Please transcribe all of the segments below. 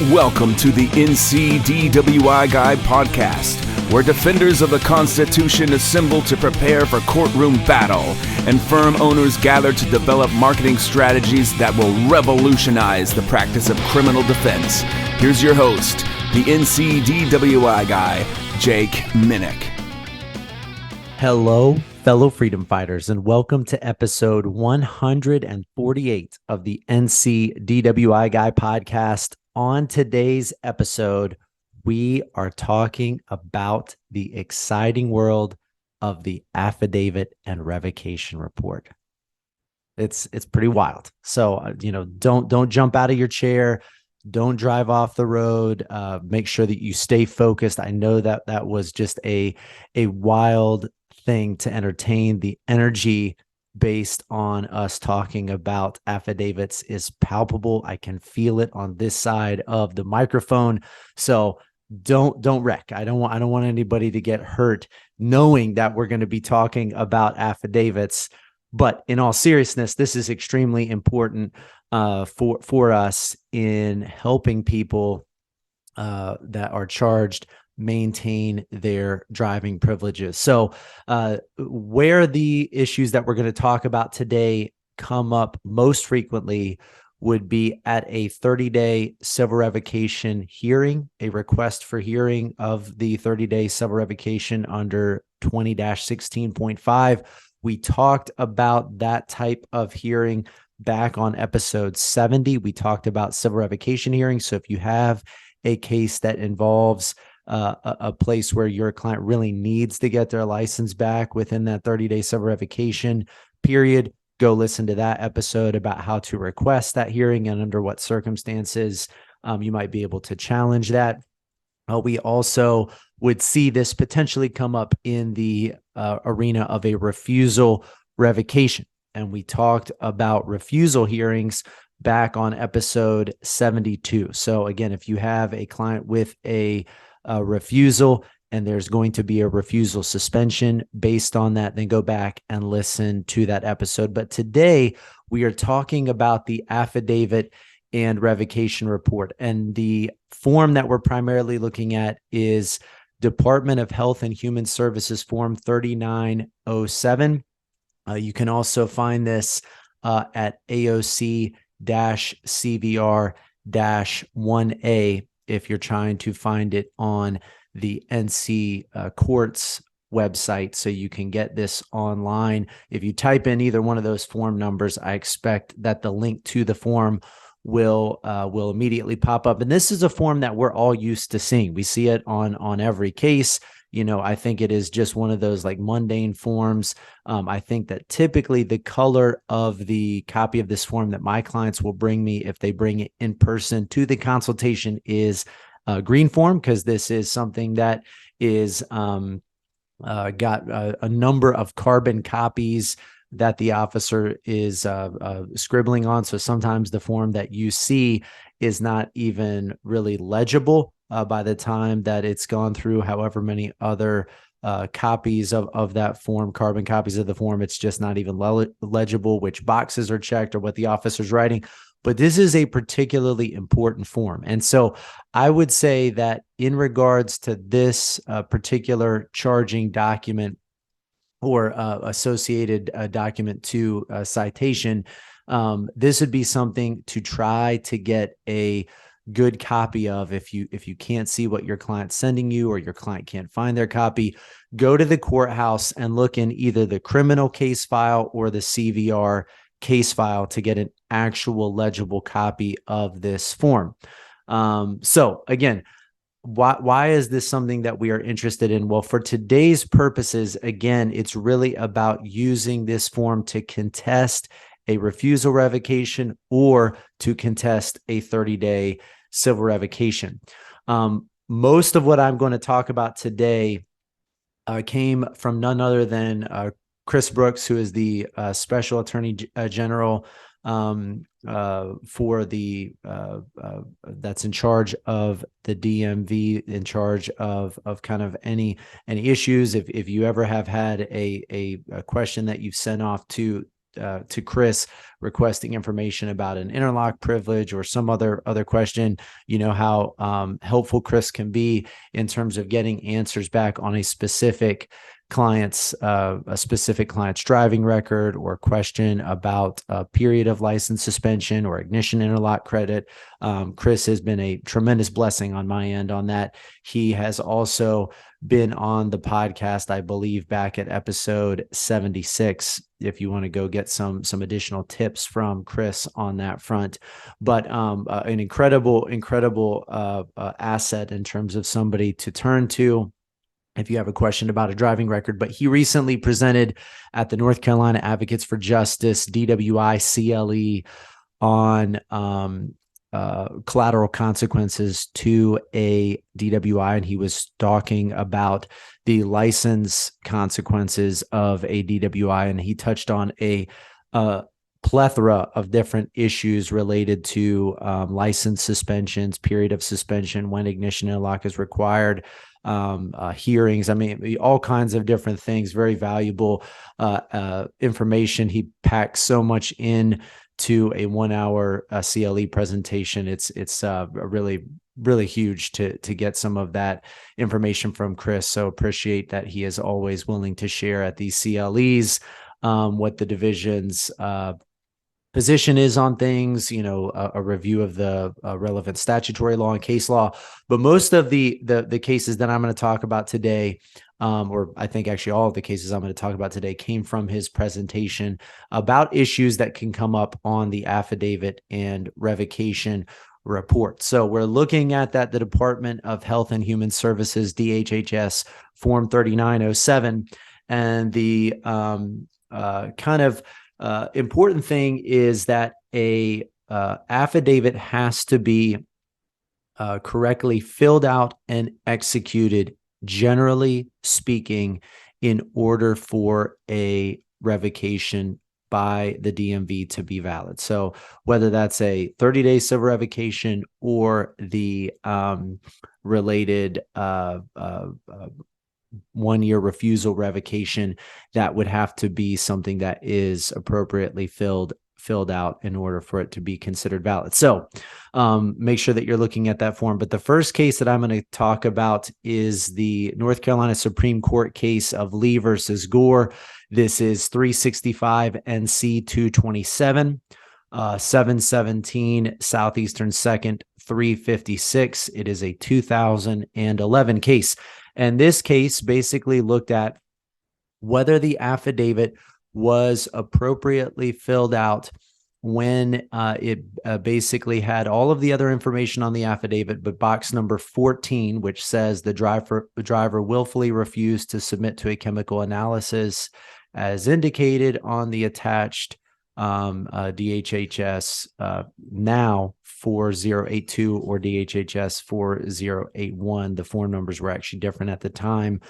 Welcome to the NCDWI Guide podcast, where defenders of the Constitution assemble to prepare for courtroom battle and firm owners gather to develop marketing strategies that will revolutionize the practice of criminal defense. Here's your host, the NCDWI guy, Jake Minnick. Hello, fellow freedom fighters, and welcome to episode 148 of the NCDWI Guy podcast. On today's episode, we are talking about the exciting world of the Affidavit and Revocation Report. It's pretty wild. So, don't jump out of your chair. Don't drive off the road. Make sure that you stay focused. I know that was just a wild thing to entertain. The energy based on us talking about affidavits is palpable. I can feel it on this side of the microphone. So don't wreck. I don't want anybody to get hurt knowing that we're going to be talking about affidavits. But in all seriousness, this is extremely important for us in helping people that are charged maintain their driving privileges. So where the issues that we're going to talk about today come up most frequently would be at a 30-day civil revocation hearing, a request for hearing of the 30-day civil revocation under 20-16.5. We talked about that type of hearing back on episode 70. We talked about civil revocation hearings. So if you have a case that involves a place where your client really needs to get their license back within that 30-day civil revocation period, go listen to that episode about how to request that hearing and under what circumstances you might be able to challenge that. We also would see this potentially come up in the arena of a refusal revocation. And we talked about refusal hearings back on episode 72. So again, if you have a client with a refusal and there's going to be a refusal suspension based on that, then go back and listen to that episode. But today we are talking about the Affidavit and Revocation Report. And the form that we're primarily looking at is Department of Health and Human Services Form 3907. You can also find this at AOC-CVR-1A if you're trying to find it on the NC Courts website. So you can get this online. If you type in either one of those form numbers, I expect that the link to the form will immediately pop up. And this is a form that we're all used to seeing. We see it on every case. I think it is just one of those like mundane forms. I think that typically the color of the copy of this form that my clients will bring me if they bring it in person to the consultation is a green form, because this is something that is got a number of carbon copies that the officer is scribbling on. So sometimes the form that you see is not even really legible by the time that it's gone through however many other copies of that form, carbon copies of the form. It's just not even legible which boxes are checked or what the officer's writing. But this is a particularly important form. And so I would say that in regards to this particular charging document or associated document to citation, this would be something to try to get a good copy of. If you can't see what your client's sending you or your client can't find their copy, go to the courthouse and look in either the criminal case file or the CVR case file to get an actual legible copy of this form. So again, why is this something that we are interested in? Well, for today's purposes, again, it's really about using this form to contest a refusal revocation or to contest a 30-day civil revocation. Most of what I'm going to talk about today came from none other than Chris Brooks, who is the Special Attorney General for the that's in charge of the DMV, in charge of kind of any issues. If you ever have had a question that you've sent off to to Chris requesting information about an interlock privilege or some other question, you know how helpful Chris can be in terms of getting answers back on a specific client's driving record, or question about a period of license suspension or ignition interlock credit. Chris has been a tremendous blessing on my end on that. He has also been on the podcast, I believe, back at episode 76, if you want to go get some additional tips from Chris on that front. But an incredible asset in terms of somebody to turn to if you have a question about a driving record. But he recently presented at the North Carolina Advocates for Justice DWI CLE on collateral consequences to a DWI, and he was talking about the license consequences of a DWI, and he touched on a plethora of different issues related to license suspensions, period of suspension, when ignition interlock is required, hearings. I mean, all kinds of different things. Very valuable information. He packs so much in to a 1 hour CLE presentation. It's really huge to get some of that information from Chris. So appreciate that he is always willing to share at these CLEs what the division's position is on things, a review of the relevant statutory law and case law. But most of the cases that I'm going to talk about today, or I think actually all of the cases I'm going to talk about today, came from his presentation about issues that can come up on the Affidavit and Revocation Report. So we're looking at the Department of Health and Human Services, DHHS, Form 3907, and the important thing is that a affidavit has to be correctly filled out and executed, generally speaking, in order for a revocation by the DMV to be valid. So whether that's a 30-day civil revocation or the related 1-year refusal revocation, that would have to be something that is appropriately filled out in order for it to be considered valid. So make sure that you're looking at that form. But the first case that I'm going to talk about is the North Carolina Supreme Court case of Lee versus Gore. This is 365 NC 227, 717 Southeastern 2nd, 356. It is a 2011 case. And this case basically looked at whether the affidavit was appropriately filled out when it basically had all of the other information on the affidavit, but box number 14, which says the driver willfully refused to submit to a chemical analysis as indicated on the attached DHHS now 4082 or DHHS 4081. The form numbers were actually different at the time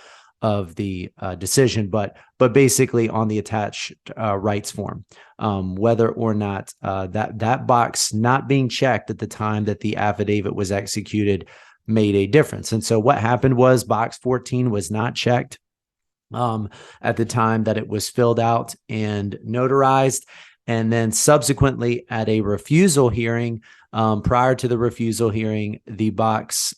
of the decision, but basically on the attached rights form, whether or not that box not being checked at the time that the affidavit was executed made a difference. And so what happened was box 14 was not checked at the time that it was filled out and notarized. And then subsequently at a refusal hearing, prior to the refusal hearing, the box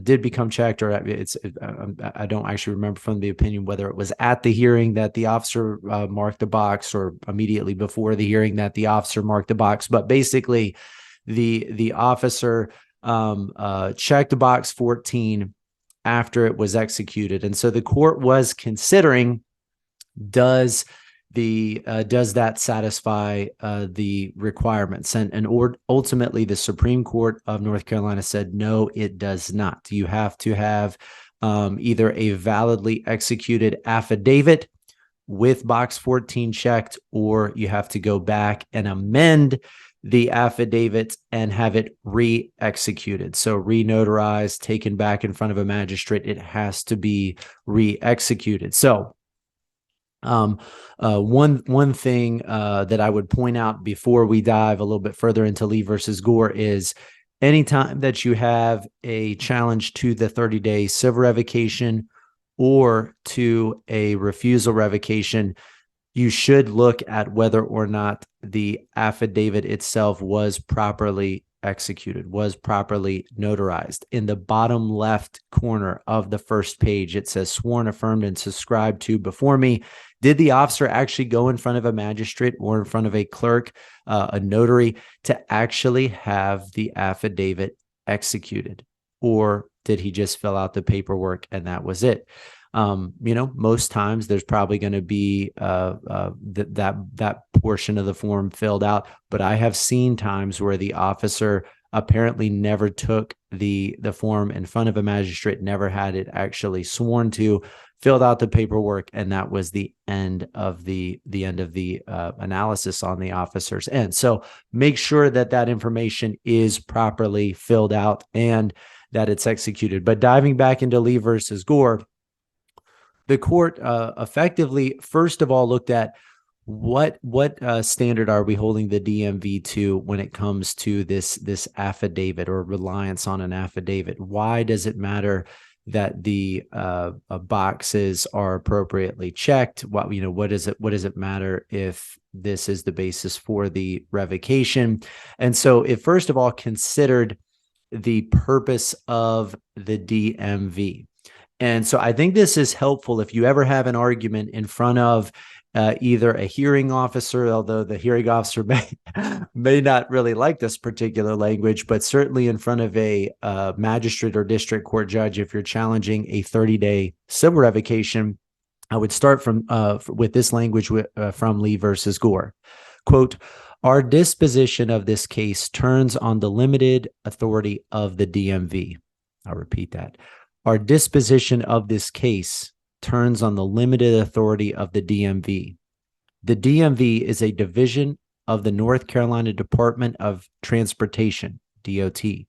did become checked, or I don't actually remember from the opinion whether it was at the hearing that the officer marked the box or immediately before the hearing that the officer marked the box. But basically the officer checked box 14 after it was executed. And so the court was considering, does that satisfy the requirements? And ultimately, the Supreme Court of North Carolina said, no, it does not. You have to have either a validly executed affidavit with box 14 checked, or you have to go back and amend the affidavit and have it re-executed. So re-notarized, taken back in front of a magistrate. It has to be re-executed. So one thing that I would point out before we dive a little bit further into Lee versus Gore is anytime that you have a challenge to the 30-day civil revocation or to a refusal revocation, you should look at whether or not the affidavit itself was properly executed, was properly notarized. In the bottom left corner of the first page, it says sworn, affirmed, and subscribed to before me. Did the officer actually go in front of a magistrate or in front of a clerk, a notary, to actually have the affidavit executed? Or did he just fill out the paperwork and that was it? Most times there's probably going to be that portion of the form filled out, but I have seen times where the officer apparently never took the form in front of a magistrate, never had it actually sworn to, filled out the paperwork, and that was the end of the analysis on the officer's end. So make sure that information is properly filled out and that it's executed. But diving back into Lee versus Gore, the court effectively, first of all, looked at what standard are we holding the DMV to when it comes to this affidavit or reliance on an affidavit? Why does it matter that the boxes are appropriately checked? What does it matter if this is the basis for the revocation? And so it first of all considered the purpose of the DMV. And so I think this is helpful if you ever have an argument in front of either a hearing officer, although the hearing officer may not really like this particular language, but certainly in front of a magistrate or district court judge, if you're challenging a 30-day civil revocation, I would start with this language from Lee versus Gore. Quote, "Our disposition of this case turns on the limited authority of the DMV." I'll repeat that. Our disposition of this case turns on the limited authority of the DMV. The DMV is a division of the North Carolina Department of Transportation, DOT,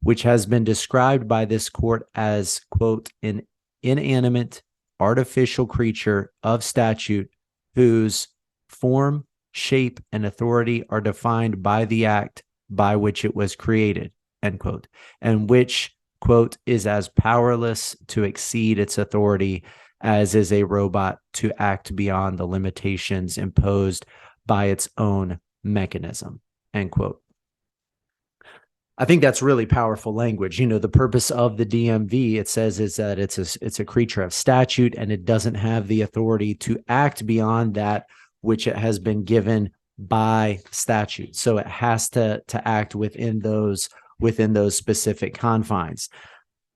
which has been described by this court as, quote, an inanimate, artificial creature of statute whose form, shape, and authority are defined by the act by which it was created, end quote, and which, quote, is as powerless to exceed its authority as is a robot to act beyond the limitations imposed by its own mechanism, end quote. I think that's really powerful language. The purpose of the DMV, it says, is that it's a creature of statute and it doesn't have the authority to act beyond that which it has been given by statute. So it has to act within those specific confines.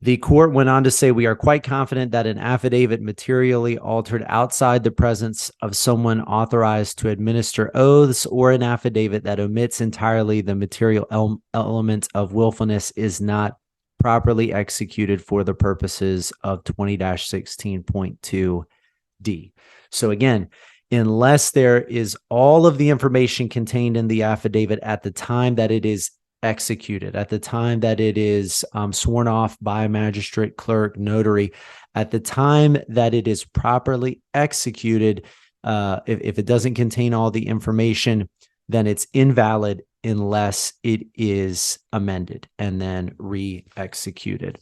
The court went on to say, "We are quite confident that an affidavit materially altered outside the presence of someone authorized to administer oaths or an affidavit that omits entirely the material element of willfulness is not properly executed for the purposes of 20-16.2D. So again, unless there is all of the information contained in the affidavit at the time that it is executed, at the time that it is sworn off by a magistrate, clerk, notary, at the time that it is properly executed, if it doesn't contain all the information, then it's invalid unless it is amended and then re-executed.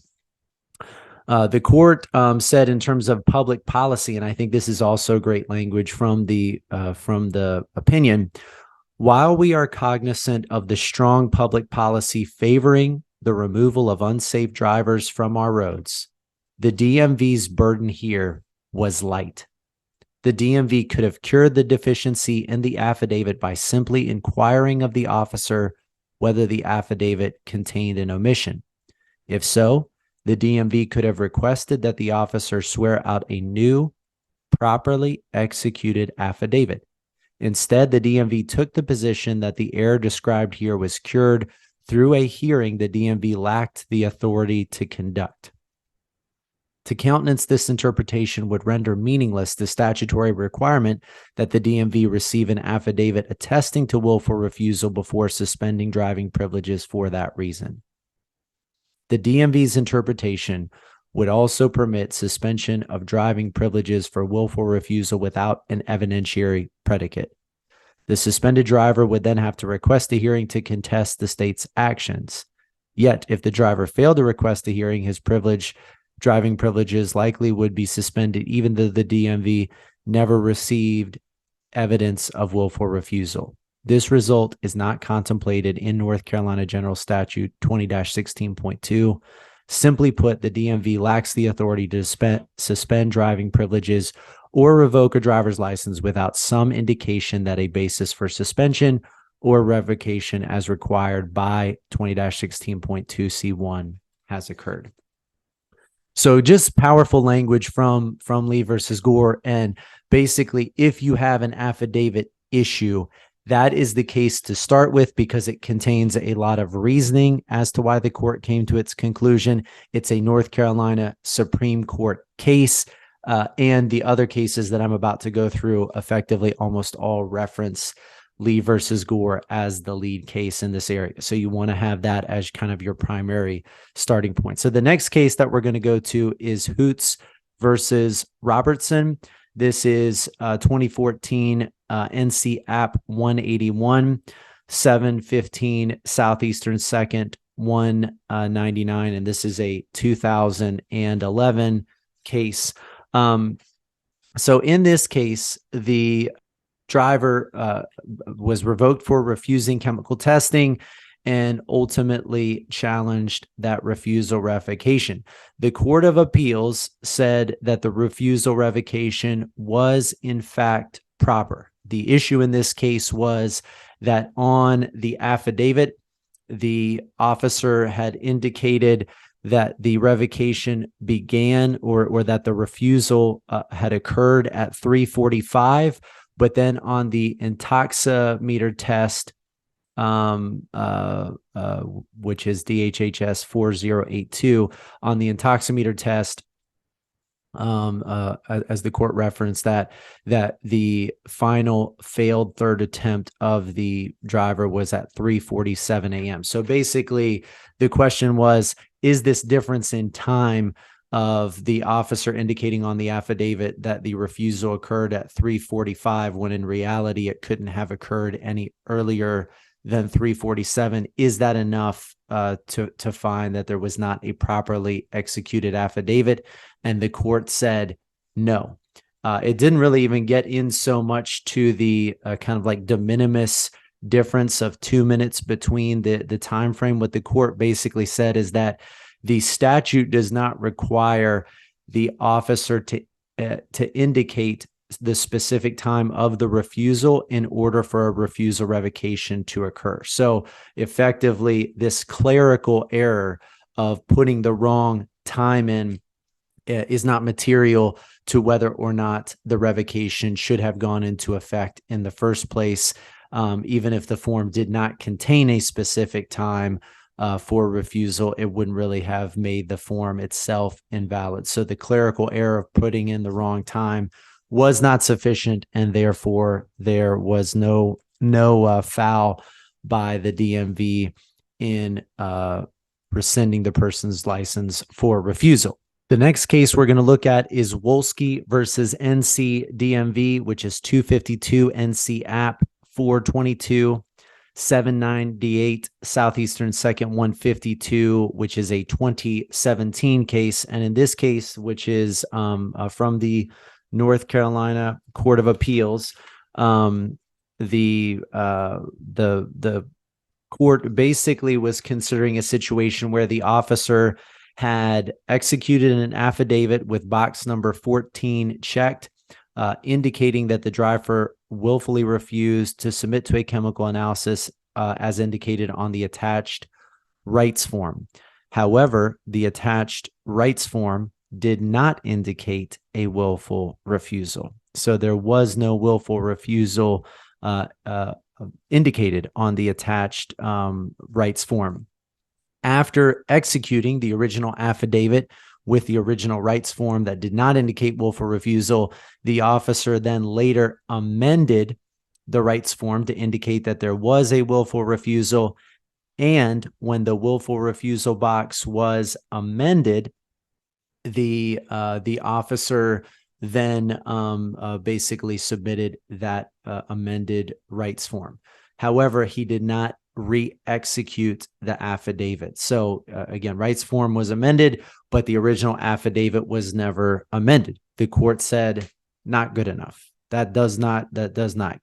The court said, in terms of public policy, and I think this is also great language from the opinion, "While we are cognizant of the strong public policy favoring the removal of unsafe drivers from our roads, the DMV's burden here was light. The DMV could have cured the deficiency in the affidavit by simply inquiring of the officer whether the affidavit contained an omission. If so, the DMV could have requested that the officer swear out a new, properly executed affidavit. Instead, the DMV took the position that the error described here was cured through a hearing the DMV lacked the authority to conduct. To countenance this interpretation would render meaningless the statutory requirement that the DMV receive an affidavit attesting to willful refusal before suspending driving privileges for that reason. The DMV's interpretation would also permit suspension of driving privileges for willful refusal without an evidentiary predicate. The suspended driver would then have to request a hearing to contest the state's actions. Yet, if the driver failed to request a hearing, his driving privileges likely would be suspended, even though the DMV never received evidence of willful refusal. This result is not contemplated in North Carolina General Statute 20-16.2. Simply put, the DMV lacks the authority to suspend driving privileges or revoke a driver's license without some indication that a basis for suspension or revocation as required by 20-16.2C1 has occurred. So just powerful language from Lee versus Gore. And basically, if you have an affidavit issue, that is the case to start with because it contains a lot of reasoning as to why the court came to its conclusion. It's a North Carolina Supreme Court case, and the other cases that I'm about to go through effectively almost all reference Lee versus Gore as the lead case in this area. So you want to have that as kind of your primary starting point. So the next case that we're going to go to is Hoots versus Robertson. This is 2014 n.c.app 181, 715 Southeastern 2nd, 199. And this is a 2011 case. So in this case, the driver was revoked for refusing chemical testing and ultimately challenged that refusal revocation. The Court of Appeals said that the refusal revocation was in fact proper. The issue in this case was that on the affidavit, the officer had indicated that the revocation began or that the refusal had occurred at 3:45, but then on the intoximeter test, which is DHHS 4082, on the intoximeter test, as the court referenced, that the final failed third attempt of the driver was at 3:47 a.m. So basically, the question was, is this difference in time of the officer indicating on the affidavit that the refusal occurred at 3:45 when in reality it couldn't have occurred any earlier than 3:47? Is that enough to find that there was not a properly executed affidavit? And the court said no. It didn't really even get in so much to the kind of like de minimis difference of 2 minutes between the time frame. What the court basically said is that the statute does not require the officer to indicate the specific time of the refusal in order for a refusal revocation to occur. So effectively, this clerical error of putting the wrong time in is not material to whether or not the revocation should have gone into effect in the first place, even if the form did not contain a specific time for refusal, it wouldn't really have made the form itself invalid. So the clerical error of putting in the wrong time was not sufficient, and therefore there was no foul by the DMV in rescinding the person's license for refusal. The next case we're going to look at is Wolski versus NC.DMV, which is 252 NC.app 422 79D8 Southeastern 2nd 152, which is a 2017 case. And in this case, which is from the North Carolina Court of Appeals, the court basically was considering a situation where the officer had executed an affidavit with box number 14 checked, indicating that the driver willfully refused to submit to a chemical analysis as indicated on the attached rights form. However, the attached rights form did not indicate a willful refusal. So there was no willful refusal indicated on the attached rights form. After executing the original affidavit with the original rights form that did not indicate willful refusal, the officer then later amended the rights form to indicate that there was a willful refusal. And when the willful refusal box was amended, the officer then basically submitted that amended rights form. However, he did not re-execute the affidavit. So again, rights form was amended, but the original affidavit was never amended. The court said, not good enough. that does not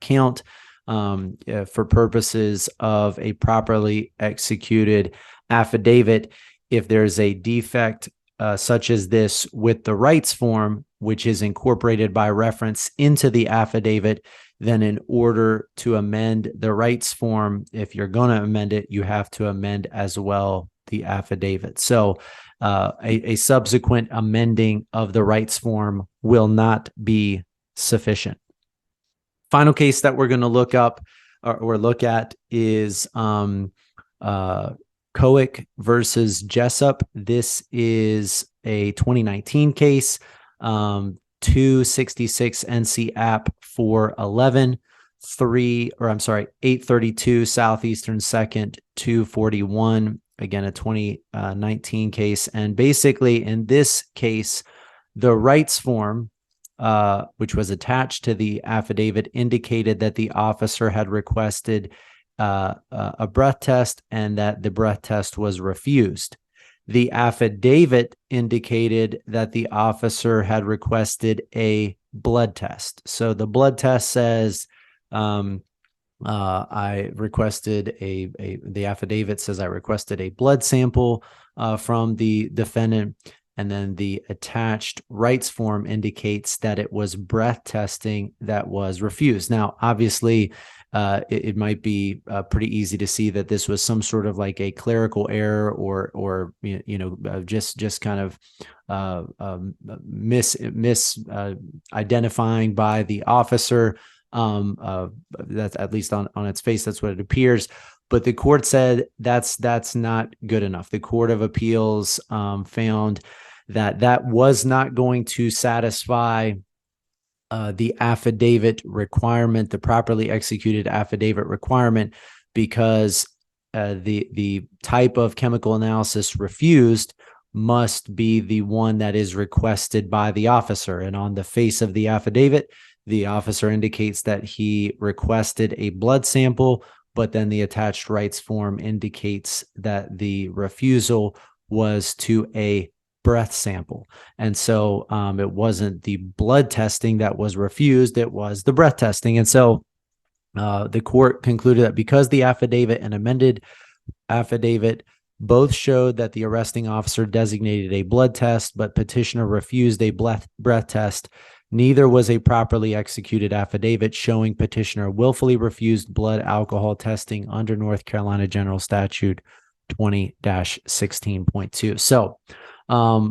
count for purposes of a properly executed affidavit. If there's a defect such as this with the rights form, which is incorporated by reference into the affidavit, then in order to amend the rights form, if you're going to amend it, you have to amend as well the affidavit. So a subsequent amending of the rights form will not be sufficient. Final case that we're going to look up or look at is Coic versus Jessup. This is a 2019 case, 266 n.c.app 411, 832 Southeastern 2nd 241. Again, a 2019 case. And basically in this case, the rights form, which was attached to the affidavit, indicated that the officer had requested a breath test and that the breath test was refused. The affidavit indicated that the officer had requested a blood test. So the blood test says, I requested the affidavit says I requested a blood sample from the defendant, and then the attached rights form indicates that it was breath testing that was refused. Now, obviously, it might be pretty easy to see that this was some sort of like a clerical error or just kind of identifying by the officer. That's at least on its face, that's what it appears. But the court said that's not good enough. The Court of Appeals found that was not going to satisfy the affidavit requirement, the properly executed affidavit requirement, because the type of chemical analysis refused must be the one that is requested by the officer. And on the face of the affidavit, the officer indicates that he requested a blood sample, but then the attached rights form indicates that the refusal was to a breath sample. And so it wasn't the blood testing that was refused, it was the breath testing. And so the court concluded that because the affidavit and amended affidavit both showed that the arresting officer designated a blood test, but petitioner refused a breath test, neither was a properly executed affidavit showing petitioner willfully refused blood alcohol testing under North Carolina General Statute 20-16.2. So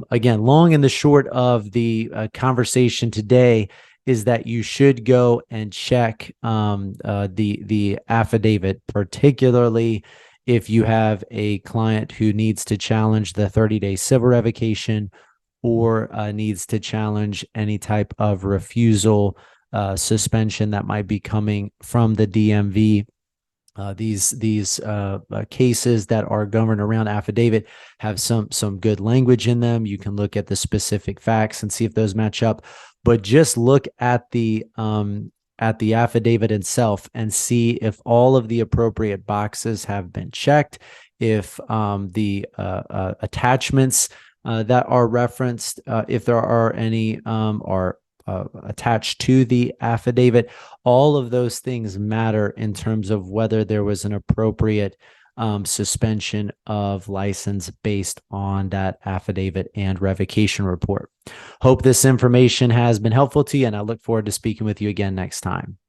again, long and the short of the conversation today is that you should go and check the affidavit, particularly if you have a client who needs to challenge the 30-day civil revocation or needs to challenge any type of refusal suspension that might be coming from the DMV. These cases that are governed around affidavit have some good language in them. You can look at the specific facts and see if those match up, but just look at the affidavit itself and see if all of the appropriate boxes have been checked, if the attachments that are referenced, if there are any, are attached to the affidavit. All of those things matter in terms of whether there was an appropriate suspension of license based on that affidavit and revocation report. Hope this information has been helpful to you, and I look forward to speaking with you again next time.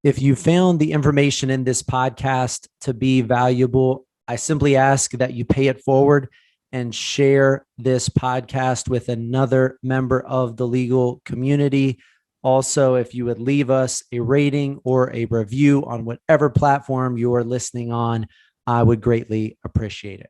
If you found the information in this podcast to be valuable, I simply ask that you pay it forward and share this podcast with another member of the legal community. Also, if you would leave us a rating or a review on whatever platform you are listening on, I would greatly appreciate it.